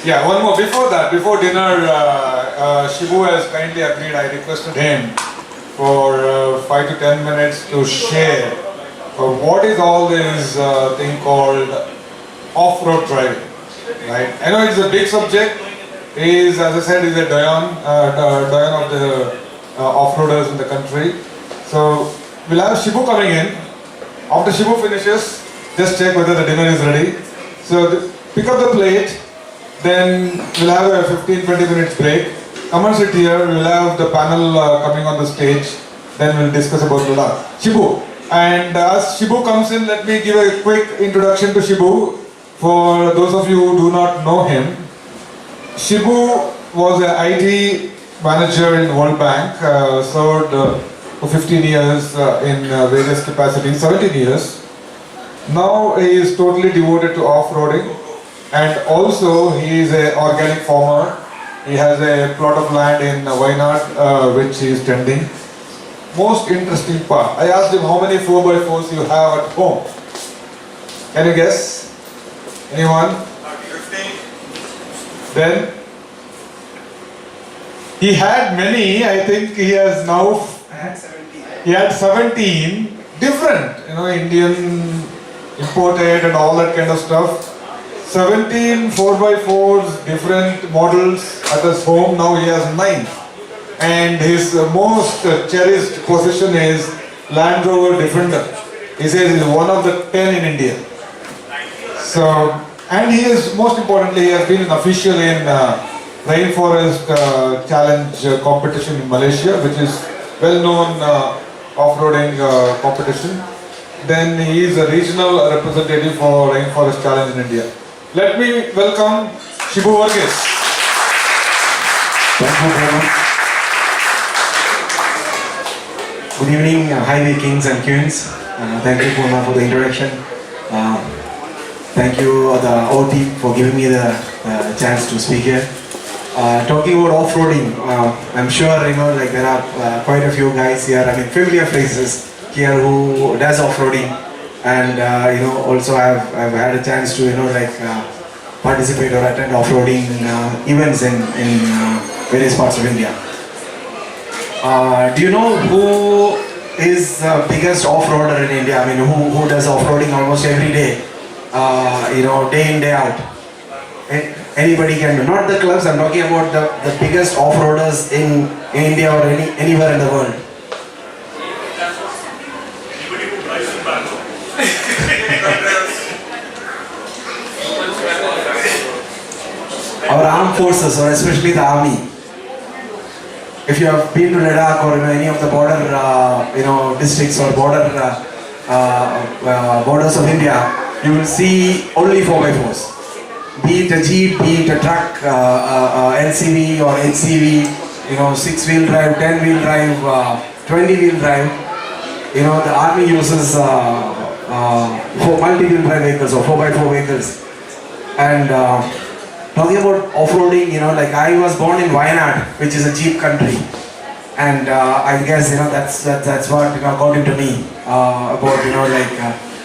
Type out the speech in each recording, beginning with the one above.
Yeah, one more. Before that, before dinner, Shibu has kindly agreed. I requested him for 5 to 10 minutes to share what is all this thing called off-road driving. Right? I know it's a big subject. He is, as I said, is a doyen of the off-roaders in the country. So we'll have Shibu coming in. After Shibu finishes, just check whether the dinner is ready. So pick up the plate. Then we'll have a 15-20 minutes break. Come and sit here. We'll have the panel coming on the stage. Then we'll discuss about Ladakh. Shibu. And as Shibu comes in, let me give a quick introduction to Shibu. For those of you who do not know him, Shibu was an IT manager in World Bank, served for 15 years in various capacities, 17 years. Now he is totally devoted to off-roading, and also he is an organic farmer. He has a plot of land in Wayanad which he is tending. Most interesting part, I asked him how many 4x4s you have at home. Can you guess? Anyone? 15. Then he had many. I think he has now. I had 17. He had 17 different, Indian imported and all that kind of stuff. 17 4x4s, different models at his home. Now he has 9. And his most cherished possession is Land Rover Defender. He says he's one of the 10 in India. So, and he is, most importantly, he has been an official in Rainforest Challenge competition in Malaysia, which is well-known off-roading competition. Then he is a regional representative for Rainforest Challenge in India. Let me welcome Shibu Varghese. Thank you very much. Good evening, Highway Kings and Queens. Thank you, Kumar, for the introduction. Thank you, the OT, for giving me the chance to speak here. Talking about off-roading, I'm sure there are quite a few guys here. I mean, familiar faces here who does off-roading, and also I've had a chance to participate or attend off-roading events in various parts of India. Do you know who is the biggest off-roader in India? I mean, who does off-roading almost every day? Day in, day out. Anybody can do. Not the clubs, I'm talking about the biggest off-roaders in India or anywhere in the world. Anybody who drives in Bangalore. Our armed forces, or especially the army. If you have been to Ladakh or any of the border districts or borders of India, you will see only 4x4s. Be it a jeep, be it a truck, LCV or HCV, 6-wheel drive, 10-wheel drive, 20-wheel drive. The army uses multi-wheel drive vehicles or 4x4 vehicles. And talking about off-roading, I was born in Wayanad, which is a jeep country. And I guess, that's what got into me about,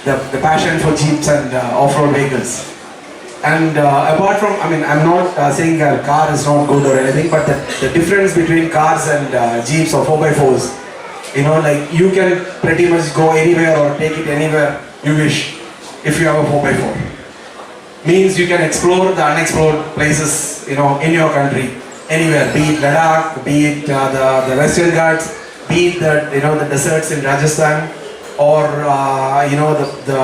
the passion for jeeps and off-road vehicles. And apart from, I'm not saying a car is not good or anything, but the difference between cars and jeeps or 4x4s, you can pretty much go anywhere or take it anywhere you wish if you have a 4x4. Means you can explore the unexplored places, in your country, anywhere, be it Ladakh, be it the Western Ghats, be it the deserts in Rajasthan, or the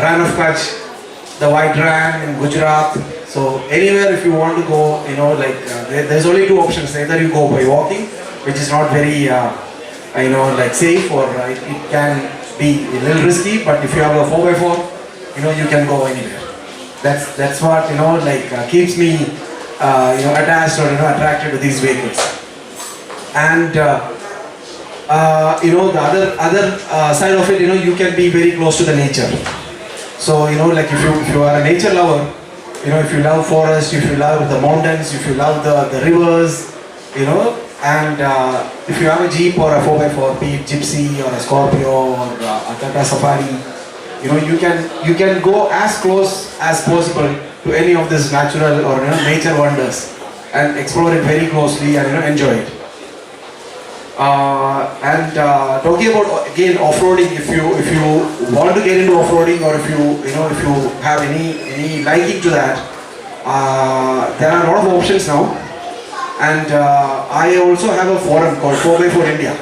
Ran of Kutch, the White Ran in Gujarat. So anywhere if you want to go, there's only two options. Either you go by walking, which is not very safe, or it can be a little risky. But if you have a 4x4, you can go anywhere. That's what keeps me attached or attracted to these vehicles. And the other side of it, you can be very close to the nature. So if you are a nature lover, if you love forest, if you love the mountains, if you love the rivers, and if you have a jeep or a 4x4, be it Gypsy or a Scorpio or a Tata Safari, you can go as close as possible to any of this natural or nature wonders and explore it very closely and enjoy it. Talking about again off-roading, if you want to get into off-roading, or if you have any liking to that, there are a lot of options now. And I also have a forum called 4x4 India,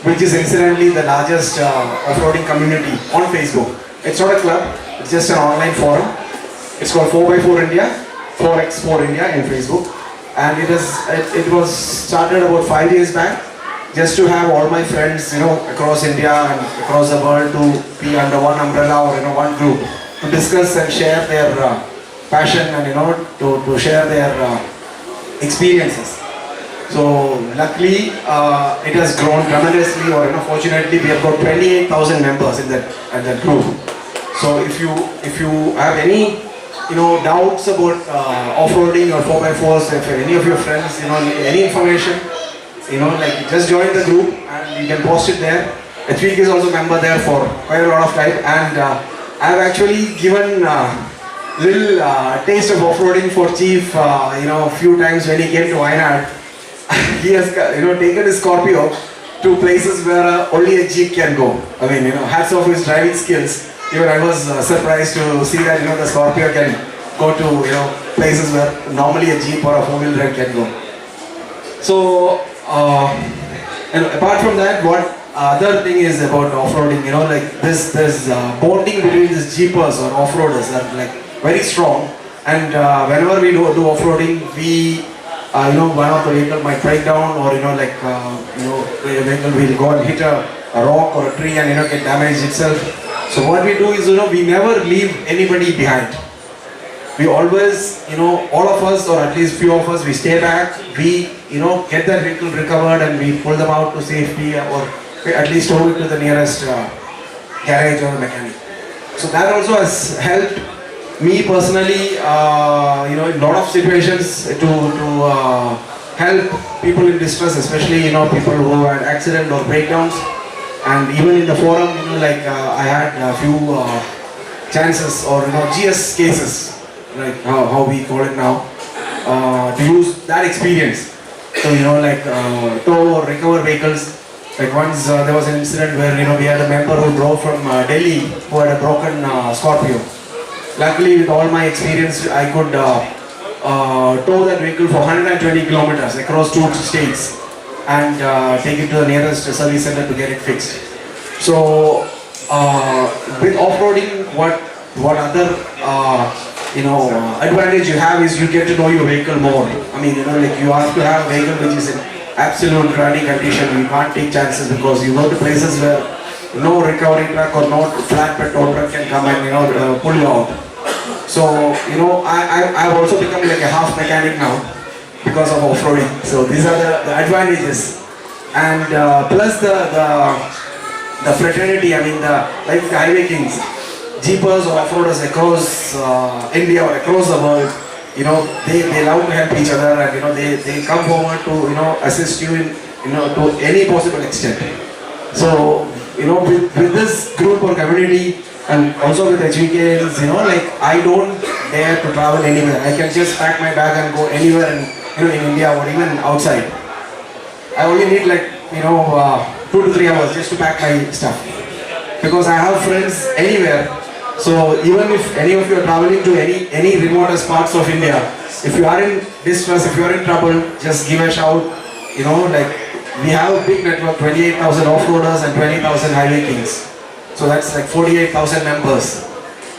which is incidentally the largest off-roading community on Facebook. It's not a club, it's just an online forum. It's called 4x4 India, 4x4 India in Facebook. And it was started about 5 years back, just to have all my friends, across India and across the world to be under one umbrella or one group to discuss and share their passion and to share their experiences. So luckily it has grown tremendously, or fortunately we have got 28,000 members in that group. So if you have any doubts about off-roading or 4x4s, if any of your friends any information, just join the group and you can post it there. HVK is also a member there for quite a lot of time, and I have actually given little taste of off-roading for Chief, a few times when he came to Wayanad. He has taken his Scorpio to places where only a Jeep can go. I mean, hats off his driving skills. Even I was surprised to see that the Scorpio can go to places where normally a Jeep or a four-wheel drive can go. So apart from that, what other thing is about off-roading, this bonding between these Jeepers or off-roaders are very strong. And whenever we do off-roading, we one of the vehicle might break down, or the vehicle will go and hit a rock or a tree and get damaged itself. So what we do is we never leave anybody behind. We always all of us, or at least few of us, we stay back, we get that vehicle recovered and we pull them out to safety, or at least tow it to the nearest garage or mechanic. So that also has helped me personally, in a lot of situations to help people in distress, especially people who had accident or breakdowns. And even in the forum, I had a few chances, or GS cases, like how we call it now, to use that experience to tow or recover vehicles. Like once there was an incident where we had a member who drove from Delhi who had a broken Scorpio. Luckily, with all my experience, I could tow that vehicle for 120 kilometers across 2 states and take it to the nearest service center to get it fixed. So with off-roading, what other advantage you have is you get to know your vehicle more. I mean, you have to have a vehicle which is in absolute running condition. You can't take chances, because you go to places where no recovery truck or no flatbed tow truck can come and pull you out. So I've also become like a half mechanic now because of off-roading. So these are the advantages, and plus the fraternity. I mean, like the HiVayKings, Jeepers or off-roaders across India or across the world, they love to help each other, and they come forward to assist you in to any possible extent. So with this group or community, and also with HVK, I don't dare to travel anywhere. I can just pack my bag and go anywhere in India or even outside. I only need 2 to 3 hours just to pack my stuff, because I have friends anywhere. So even if any of you are traveling to any remotest parts of India, if you are in distress, if you are in trouble, just give a shout. We have a big network, 28,000 off-roaders and 20,000 HiVayKings. So that's 48,000 members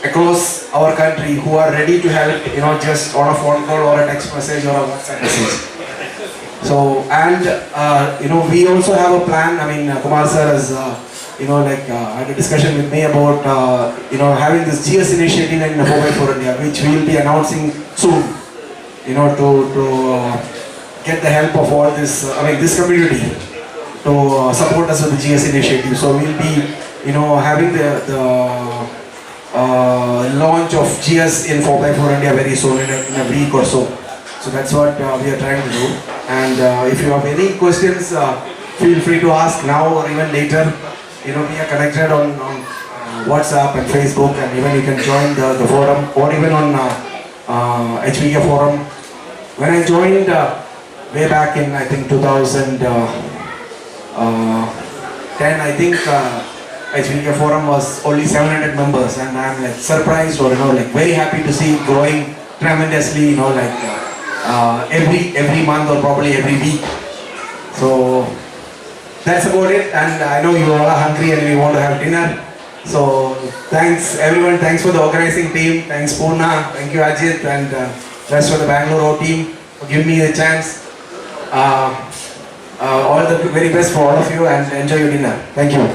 across our country who are ready to help, just on a phone call or a text message or a WhatsApp message. So, and we also have a plan. I mean, Kumar sir has had a discussion with me about having this GS initiative in 4x4 India, which we will be announcing soon, to get the help of all this, this community to support us with the GS initiative. So we'll be having the launch of GS in 4x4 India very soon, in a week or so. So that's what we are trying to do. And if you have any questions, feel free to ask now or even later. We are connected on WhatsApp and Facebook, and even you can join the forum, or even on HVK forum. When I joined way back in I think 2010, I think HVK forum was only 700 members, and I'm like surprised or like very happy to see it growing tremendously. Like every month or probably every week. So that's about it, and I know you all are hungry and we want to have dinner. So thanks everyone, thanks for the organizing team, thanks Poorna, thank you Ajit, and rest of the Bangalore team for giving me the chance. All the very best for all of you, and enjoy your dinner. Thank you.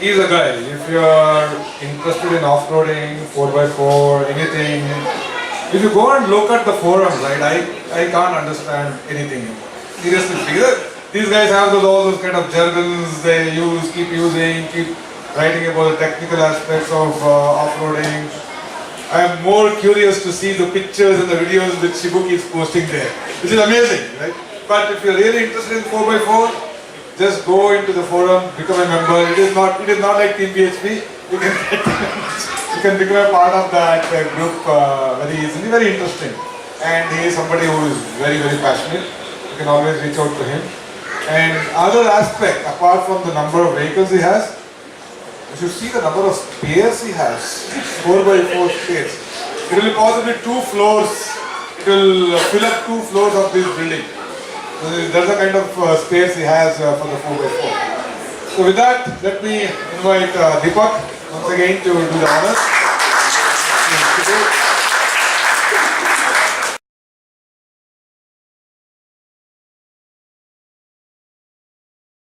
He's a guy. If you are interested in off-roading, 4x4, anything, if you go and look at the forums, right, I can't understand anything. Seriously, these guys have all those kind of jargons they use, keep using, keep writing about the technical aspects of off-roading. I am more curious to see the pictures and the videos that Shibu keeps posting there, which is amazing, right? But if you're really interested in 4x4, just go into the forum, become a member. It is not like Team PHP. You can become a part of that group very easily. Very interesting, and he is somebody who is very passionate. You can always reach out to him. And other aspect, apart from the number of vehicles he has, you should see the number of spares he has. 4x4 spares. It will be possibly 2 floors. It will fill up 2 floors of this building. So that's the kind of space he has for the 4x4. So with that, let me invite Deepak once again to do the honors.